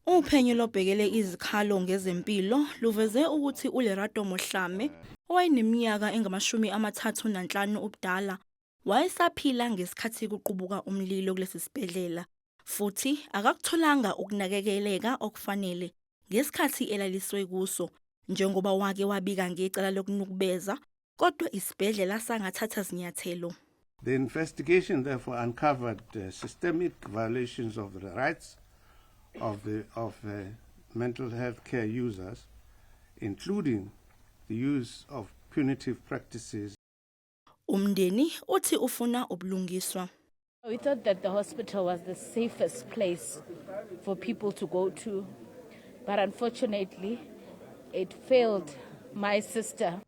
Uphenyo lobhekele izikhalo ngezempilo luveze ukuthi uLerato Mohlame, owayeneminyaka engama-35 ubudala, wayesaphila ngesikhathi kuqubuka umlilo kulesi sibhedlela, futhi akakutholanga ukunakekeleka okufanele ngesikhathi elaliswe kuso, njengoba wake wabika ngecala lokunukubeza, kodwa isibhedlela sangathatha zinyathelo. The investigation therefore uncovered systemic violations of the rights of mental health care users, including the use of punitive practices. Umndeni uthi ufuna ubulungiswa. We thought that the hospital was the safest place for people to go to, but unfortunately, it failed my sister.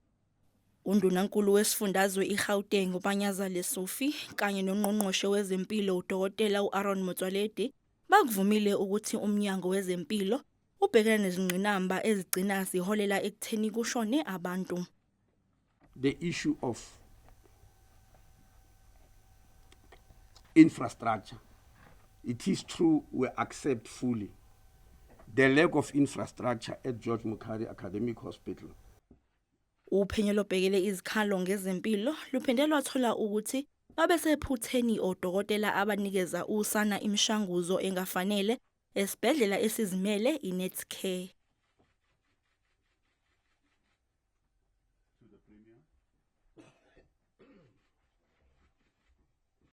Undunankulu wesifundazwe iGauteng uPanyazale Sophie kanye noNgqongqoshe wezempilo uDokotela uAaron Motsoaledi bakuvumile ukuthi umnyango wezempilo ubhekene nezingqinamba ezigcina ziholela ekutheni kushone abantu. The issue of infrastructure. It is true we accept fully the lack of infrastructure at George Mukhari Academic Hospital. Uphenyo lobhekele izikhalo ngezempilo luphinde lwathola ukuthi babesephutheni odokotela abanikeza usana imishanguzo engafanele esibhedlela esizimele iNetcare.